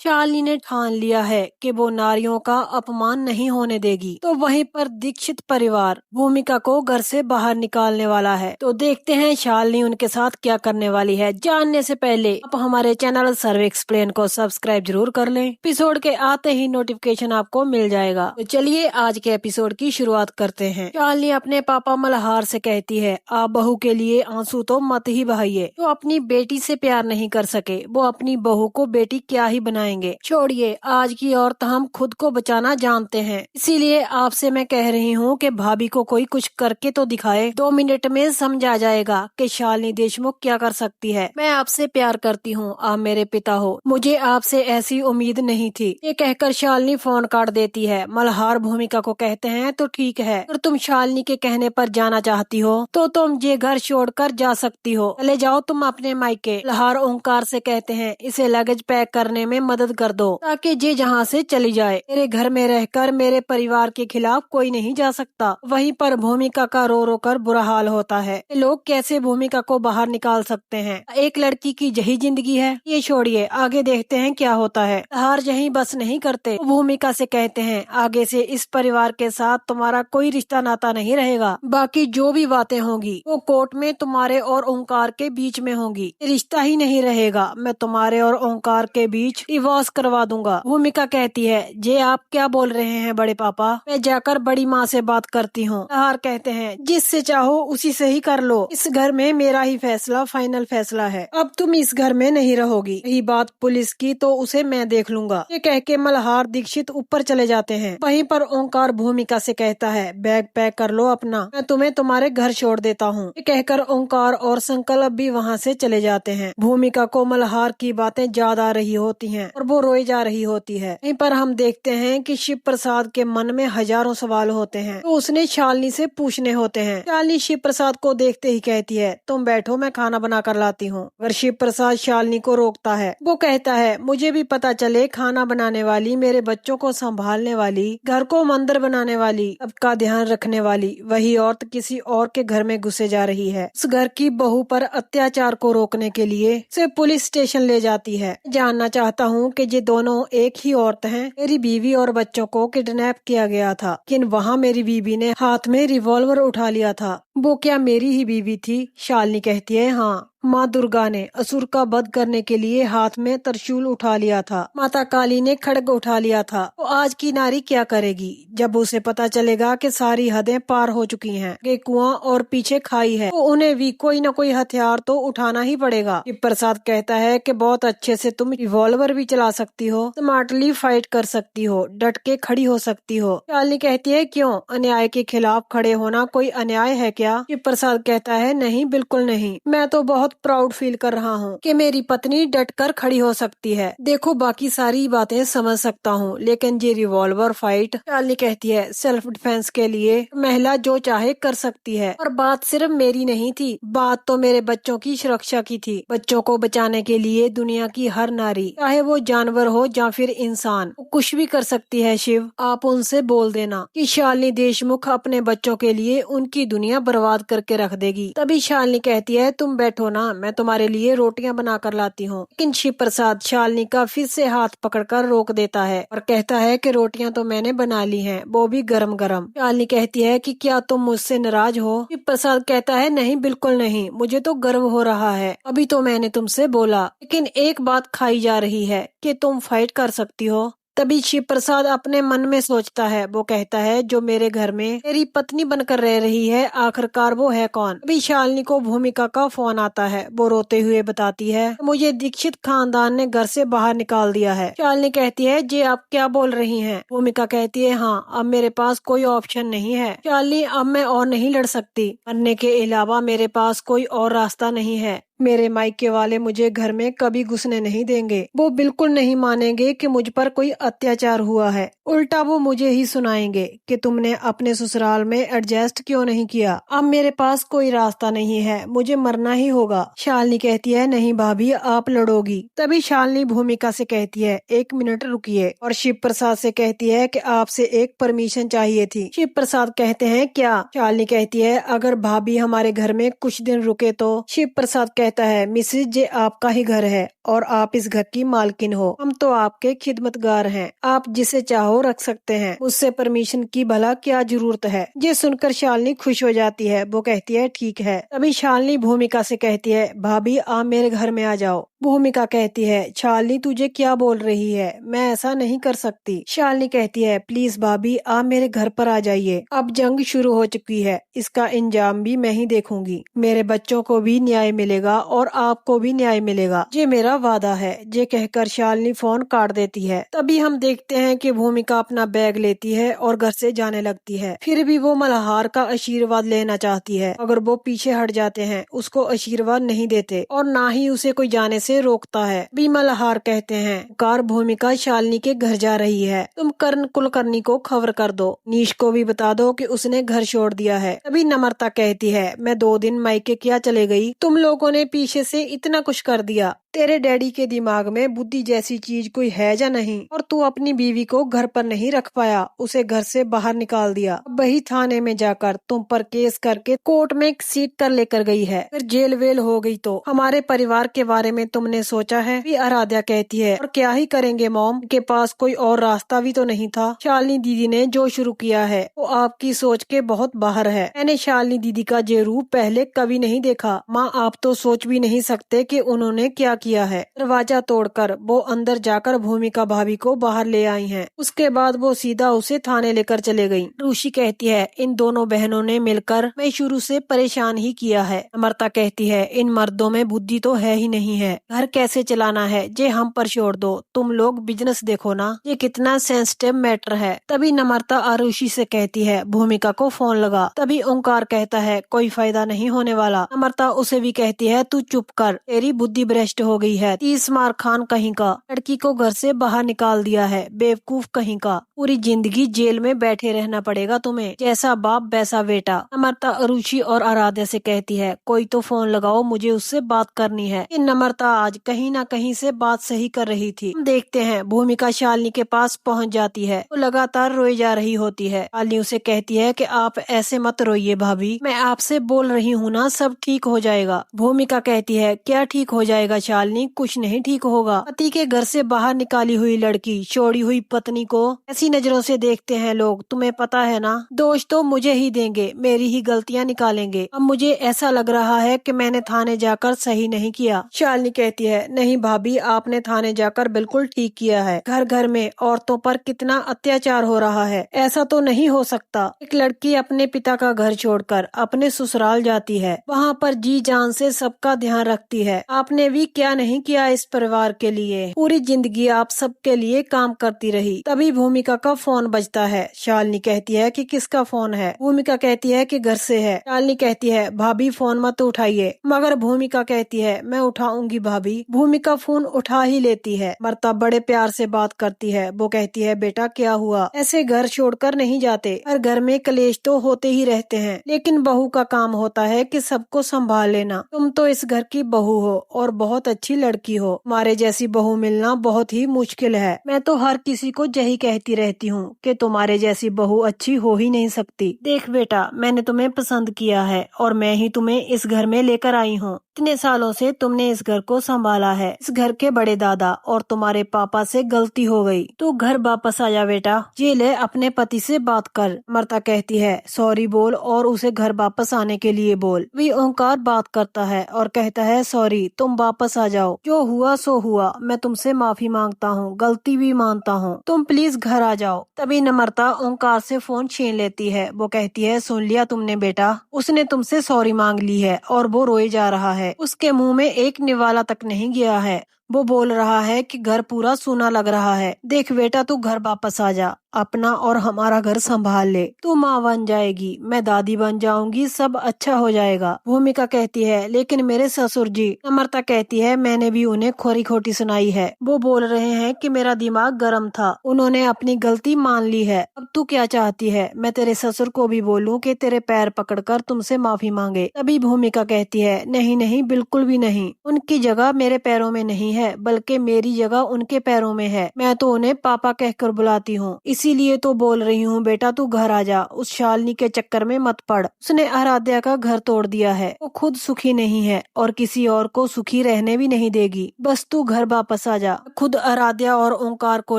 शालिनी ने ठान लिया है कि वो नारियों का अपमान नहीं होने देगी। तो वहीं पर दीक्षित परिवार भूमिका को घर से बाहर निकालने वाला है। तो देखते हैं शालिनी उनके साथ क्या करने वाली है। जानने से पहले आप हमारे चैनल सर्वे एक्सप्लेन को सब्सक्राइब जरूर कर लें। एपिसोड के आते ही नोटिफिकेशन आपको मिल जाएगा। तो चलिए आज के एपिसोड की शुरुआत करते हैं। शालिनी अपने पापा मल्हार से कहती है, आप बहू के लिए आंसू तो मत ही बहाइए। तो अपनी बेटी से प्यार नहीं कर सके, वो अपनी बहू को बेटी क्या ही बनाएंगे। छोड़िए, आज की औरत हम खुद को बचाना जानते हैं, इसीलिए आपसे मैं कह रही हूँ कि भाभी को कोई कुछ करके तो दिखाए। 2 मिनट में समझ आ जाएगा कि शालिनी देशमुख क्या कर सकती है। मैं आपसे प्यार करती हूँ, आप मेरे पिता हो, मुझे आपसे ऐसी उम्मीद नहीं थी। ये कहकर शालिनी फोन काट देती है। मल्हार भूमिका को कहते हैं, तो ठीक है, अगर तुम शालिनी के कहने पर जाना चाहती हो तो तुम ये घर छोड़कर जा सकती हो, चले जाओ तुम अपने मायके। मल्हार ओंकार से कहते हैं, इसे लगेज पैक करने में मदद कर दो ताकि जे जहाँ से चली जाए। मेरे घर में रहकर मेरे परिवार के खिलाफ कोई नहीं जा सकता। वहीं पर भूमिका का रो रो कर बुरा हाल होता है। लोग कैसे भूमिका को बाहर निकाल सकते हैं, एक लड़की की यही जिंदगी है। ये छोड़िए, आगे देखते हैं क्या होता है। हार यहीं बस नहीं करते, भूमिका से कहते हैं, आगे से इस परिवार के साथ तुम्हारा कोई रिश्ता नाता नहीं रहेगा। बाकी जो भी बातें होंगी वो कोर्ट में तुम्हारे और ओंकार के बीच में होंगी। रिश्ता ही नहीं रहेगा, मैं तुम्हारे और ओंकार के बीच डिवोर्स करवा दूंगा। भूमिका कहती है, जे आप क्या बोल रहे हैं बड़े पापा, मैं जाकर बड़ी माँ से बात करती हूँ। हार कहते हैं, जिससे चाहो उसी से ही कर लो, इस घर में मेरा ही फैसला फाइनल फैसला है। अब तुम इस घर में नहीं रहोगी। यही बात पुलिस की तो उसे मैं देख लूंगा। ये कह के मल्हार दीक्षित ऊपर चले जाते हैं। वहीं पर ओंकार भूमिका से कहता है, बैग पैक कर लो अपना, मैं तुम्हें तुम्हारे घर छोड़ देता हूँ। ये कहकर ओंकार और संकल्प भी वहाँ से चले जाते हैं। भूमिका को मल्हार की बातें याद आ रही होती हैं और वो रोई जा रही होती है। वहीं पर हम देखते हैं कि शिव प्रसाद के मन में हजारों सवाल होते हैं, तो उसने शालिनी से पूछने होते हैं। शालिनी शिव प्रसाद को देखते ही कहती है, तुम बैठो, मैं खाना बना कर लाती हूँ। अगर शिव प्रसाद शालिनी को रोकता है, वो कहता है, मुझे भी पता चले, खाना बनाने वाली, मेरे बच्चों को संभालने वाली, घर को मंदिर बनाने वाली, सबका ध्यान रखने वाली वही औरत किसी और के घर में घुसे जा रही है। उस घर की बहू पर अत्याचार को रोकने के लिए उसे पुलिस स्टेशन ले जाती है। जानना चाहता हूँ कि ये दोनों एक ही औरत हैं। मेरी बीवी और बच्चों को किडनैप किया गया था, लेकिन वहाँ मेरी बीवी ने हाथ में रिवॉल्वर उठा लिया था, वो क्या मेरी ही बीवी थी? शालिनी कहती है, हाँ, माँ दुर्गा ने असुर का वध करने के लिए हाथ में त्रिशूल उठा लिया था, माता काली ने खड्ग उठा लिया था। तो आज की नारी क्या करेगी जब उसे पता चलेगा कि सारी हदें पार हो चुकी हैं, कि कुआं और पीछे खाई है, तो उन्हें भी कोई न कोई हथियार तो उठाना ही पड़ेगा। शिव प्रसाद कहता है कि बहुत अच्छे से तुम रिवॉल्वर भी चला सकती हो, स्मार्टली फाइट कर सकती हो, डट के खड़ी हो सकती हो। शालिनी कहती है, क्यों, अन्याय के खिलाफ खड़े होना कोई अन्याय है क्या? शिव प्रसाद कहता है, नहीं, बिल्कुल नहीं, मैं तो बहुत प्राउड फील कर रहा हूँ कि मेरी पत्नी डट कर खड़ी हो सकती है। देखो, बाकी सारी बातें समझ सकता हूँ, लेकिन ये रिवॉल्वर फाइट, शालिनी कहती है, सेल्फ डिफेंस के लिए महिला जो चाहे कर सकती है। और बात सिर्फ मेरी नहीं थी, बात तो मेरे बच्चों की सुरक्षा की थी। बच्चों को बचाने के लिए दुनिया की हर नारी, चाहे वो जानवर हो या फिर इंसान, वो कुछ भी कर सकती है। शिव, आप उनसे बोल देना कि शालिनी देशमुख अपने बच्चों के लिए उनकी दुनिया बर्बाद करके रख देगी। तभी शालिनी कहती है, तुम बैठो ना, मैं तुम्हारे लिए रोटियां बना कर लाती हूँ। लेकिन शिव प्रसाद शालिनी का फिर से हाथ पकड़कर रोक देता है और कहता है कि रोटियां तो मैंने बना ली हैं, वो भी गरम गरम। शालिनी कहती है कि क्या तुम मुझसे नाराज हो? शिव प्रसाद कहता है, नहीं, बिल्कुल नहीं, मुझे तो गर्व हो रहा है, अभी तो मैंने तुमसे बोला, लेकिन एक बात खाई जा रही है कि तुम फाइट कर सकती हो। तभी शिव प्रसाद अपने मन में सोचता है, वो कहता है, जो मेरे घर में मेरी पत्नी बनकर रह रही है, आखिरकार वो है कौन? अभी शालिनी को भूमिका का फोन आता है। वो रोते हुए बताती है, मुझे दीक्षित खानदान ने घर से बाहर निकाल दिया है। शालिनी कहती है, जी आप क्या बोल रही हैं? भूमिका कहती है, हाँ, अब मेरे पास कोई ऑप्शन नहीं है शालिनी, अब मैं और नहीं लड़ सकती, मरने के अलावा मेरे पास कोई और रास्ता नहीं है। मेरे मायके वाले मुझे घर में कभी घुसने नहीं देंगे, वो बिल्कुल नहीं मानेंगे कि मुझ पर कोई अत्याचार हुआ है, उल्टा वो मुझे ही सुनाएंगे कि तुमने अपने ससुराल में एडजस्ट क्यों नहीं किया। अब मेरे पास कोई रास्ता नहीं है, मुझे मरना ही होगा। शालिनी कहती है, नहीं भाभी, आप लड़ोगी। तभी शालिनी भूमिका से कहती है, 1 मिनट रुकिए, और शिव प्रसाद से कहती है कि आपसे एक परमिशन चाहिए थी। शिव प्रसाद कहते हैं, क्या? शालिनी कहती है, अगर भाभी हमारे घर में कुछ दिन रुके तो। शिव प्रसाद कहता है, मिसेज ये आपका ही घर है और आप इस घर की मालकिन हो। हम तो आपके खिदमतगार हैं, आप जिसे चाहो रख सकते हैं। मुझसे परमिशन की भला क्या जरूरत है। ये सुनकर शालिनी खुश हो जाती है। वो कहती है ठीक है। तभी शालिनी भूमिका से कहती है, भाभी आप मेरे घर में आ जाओ। भूमिका कहती है, शालिनी तुझे क्या बोल रही है, मैं ऐसा नहीं कर सकती। शालिनी कहती है, प्लीज भाभी आप मेरे घर पर आ जाइए। अब जंग शुरू हो चुकी है, इसका इंजाम भी मैं ही देखूंगी। मेरे बच्चों को भी न्याय मिलेगा और आपको भी न्याय मिलेगा, ये मेरा वादा है। ये कहकर शालिनी फोन काट देती है। तभी हम देखते हैं कि भूमिका अपना बैग लेती है और घर से जाने लगती है। फिर भी वो मल्हार का आशीर्वाद लेना चाहती है, मगर वो पीछे हट जाते हैं, उसको आशीर्वाद नहीं देते और ना ही उसे कोई जाने से रोकता है। भी मल्हार कहते हैं, कार भूमिका शालिनी के घर जा रही है, तुम कर्ण कुलकर्णी को खबर कर दो, नीश को भी बता दो कि उसने घर छोड़ दिया है। तभी नम्रता कहती है, मैं 2 दिन मायके क्या चले गई, तुम लोगों ने पीछे से इतना कुछ कर दिया। तेरे डैडी के दिमाग में बुद्धि जैसी चीज कोई है या नहीं, और तू अपनी बीवी को घर पर नहीं रख पाया, उसे घर से बाहर निकाल दिया। वही थाने में जाकर तुम पर केस करके कोर्ट में सीट कर लेकर गई है, फिर जेल वेल हो गई तो हमारे परिवार के बारे में तुमने सोचा है? भी आराध्या कहती है, और क्या ही करेंगे मॉम, के पास कोई और रास्ता भी तो नहीं था। शालिनी दीदी ने जो शुरू किया है वो आपकी सोच के बहुत बाहर है। मैंने शालिनी दीदी का ये रूप पहले कभी नहीं देखा। माँ आप तो सोच भी नहीं सकते कि उन्होंने क्या किया है। दरवाजा तोड़कर वो अंदर जाकर भूमिका भाभी को बाहर ले आई हैं। उसके बाद वो सीधा उसे थाने लेकर चले गई। ऋषि कहती है, इन दोनों बहनों ने मिलकर मैं शुरू से परेशान ही किया है। अमृता कहती है, इन मर्दों में बुद्धि तो है ही नहीं है, घर कैसे चलाना है ये हम पर छोड़ दो, तुम लोग बिजनेस देखो ना, ये कितना सेंसिटिव मैटर है। तभी नम्रता आरुषि से कहती है, भूमिका को फोन लगा। तभी ओंकार कहता है, कोई फायदा नहीं होने वाला। नम्रता उसे भी कहती है, तू चुप कर, तेरी बुद्धि भ्रष्ट हो गई है। 30 मार खान कहीं का, लड़की को घर से बाहर निकाल दिया है, बेवकूफ कहीं का, पूरी जिंदगी जेल में बैठे रहना पड़ेगा तुम्हें, जैसा बाप वैसा बेटा। नम्रता अरुषि और आराध्या से कहती है, कोई तो फोन लगाओ, मुझे उससे बात करनी है। नम्रता आज कहीं ना कहीं से बात सही कर रही थी। हम देखते हैं भूमिका शालिनी के पास पहुंच जाती है, वो लगातार रोई जा रही होती है। शालिनी उसे कहती है कि आप ऐसे मत रोइए भाभी, मैं आपसे बोल रही हूँ ना, सब ठीक हो जाएगा। भूमिका कहती है, क्या ठीक हो जाएगा शालिनी, कुछ नहीं ठीक होगा। पति के घर से बाहर निकाली हुई लड़की, छोड़ी हुई पत्नी को ऐसी नजरों से देखते हैं लोग, तुम्हें पता है ना, दोष तो मुझे ही देंगे, मेरी ही गलतियाँ निकालेंगे। अब मुझे ऐसा लग रहा है कि मैंने थाने जाकर सही नहीं किया। शालिनी कहती है, नहीं भाभी, आपने थाने जाकर बिल्कुल ठीक किया है। घर घर में औरतों पर कितना अत्याचार हो रहा है, ऐसा तो नहीं हो सकता। एक लड़की अपने पिता का घर छोड़कर अपने ससुराल जाती है, वहाँ पर जी जान से सबका ध्यान रखती है। आपने भी क्या नहीं किया इस परिवार के लिए, पूरी जिंदगी आप सबके लिए काम करती रही। तभी भूमिका का फोन बजता है। शालिनी कहती है कि किसका फोन है। भूमिका कहती है कि घर से है। शालिनी कहती है, भाभी फोन मत उठाइए, मगर भूमिका कहती है, मैं उठाऊंगी भाभी। भूमिका फोन उठा ही लेती है। मर्ता बड़े प्यार से बात करती है। वो कहती है, बेटा क्या हुआ, ऐसे घर छोड़कर नहीं जाते, हर घर में कलेश तो होते ही रहते हैं, लेकिन बहू का काम होता है कि सबको संभाल लेना। तुम तो इस घर की बहू हो और बहुत अच्छी लड़की हो, तुम्हारे जैसी बहू मिलना बहुत ही मुश्किल है। मैं तो हर किसी को यही कहती रहती हूँ कि तुम्हारे जैसी बहू अच्छी हो ही नहीं सकती। देख बेटा, मैंने तुम्हें पसंद किया है और मैं ही तुम्हें इस घर में लेकर आई हूँ। इतने सालों से तुमने इस घर को संभाला है, इस घर के बड़े दादा और तुम्हारे पापा से गलती हो गई, तो घर वापस आ जा बेटा, ये ले अपने पति से बात कर। मर्ता कहती है, सॉरी बोल और उसे घर वापस आने के लिए बोल। भी ओंकार बात करता है और कहता है, सॉरी, तुम वापस आ जाओ, जो हुआ सो हुआ, मैं तुमसे माफी मांगता हूँ, गलती भी मानता हूँ, तुम प्लीज घर आ जाओ। तभी नम्रता ओंकार से फोन छीन लेती है। वो कहती है, सुन लिया तुमने बेटा, उसने तुमसे सॉरी मांग ली है और वो रोए जा रहा है, उसके मुंह में एक निवाला तक नहीं गया है। वो बोल रहा है कि घर पूरा सूना लग रहा है। देख बेटा, तू घर वापस आ जा, अपना और हमारा घर संभाल ले, तू माँ बन जाएगी, मैं दादी बन जाऊंगी, सब अच्छा हो जाएगा। भूमिका कहती है, लेकिन मेरे ससुर जी। नम्रता कहती है, मैंने भी उन्हें खोरी खोटी सुनाई है, वो बोल रहे हैं कि मेरा दिमाग गर्म था, उन्होंने अपनी गलती मान ली है। अब तू क्या चाहती है, मैं तेरे ससुर को भी बोलूं कि तेरे पैर पकड़कर तुमसे माफी मांगे? तभी भूमिका कहती है, नहीं नहीं, बिल्कुल भी नहीं, उनकी जगह मेरे पैरों में नहीं है, है, बल्कि मेरी जगह उनके पैरों में है। मैं तो उन्हें पापा कहकर बुलाती हूँ, इसीलिए तो बोल रही हूँ बेटा तू घर आ जा, उस शालिनी के चक्कर में मत पड़। उसने आराध्या का घर तोड़ दिया है, वो खुद सुखी नहीं है और किसी और को सुखी रहने भी नहीं देगी। बस तू घर वापस आ जा। खुद आराध्या और ओंकार को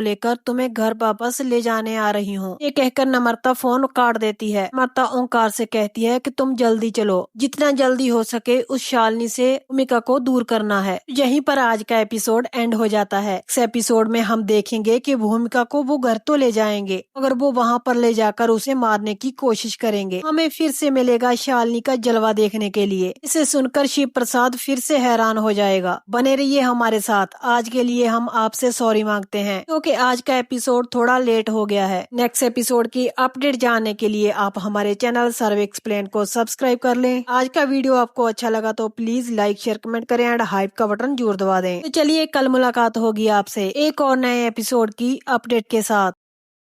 लेकर तुम्हें घर वापस ले जाने आ रही हूँ। ये कहकर नम्रता फोन काट देती है। नम्रता ओंकार से कहती है कि तुम जल्दी चलो, जितना जल्दी हो सके उस शालिनी से भूमिका को दूर करना है। यहीं पर आज का एपिसोड एंड हो जाता है। इस एपिसोड में हम देखेंगे कि भूमिका को वो घर तो ले जाएंगे, मगर वो वहाँ पर ले जाकर उसे मारने की कोशिश करेंगे। हमें फिर से मिलेगा शालिनी का जलवा देखने के लिए। इसे सुनकर शिव प्रसाद फिर से हैरान हो जाएगा। बने रहिए हमारे साथ। आज के लिए हम आपसे सॉरी मांगते हैं क्योंकि आज का एपिसोड थोड़ा लेट हो गया है। नेक्स्ट एपिसोड की अपडेट जानने के लिए आप हमारे चैनल सर्वे एक्सप्लेन को सब्सक्राइब कर लें। आज का वीडियो आपको अच्छा लगा तो प्लीज लाइक शेयर कमेंट करें एंड हाइप का बटन जरूर दबा दें। तो चलिए कल मुलाकात होगी आपसे एक और नए एपिसोड की अपडेट के साथ।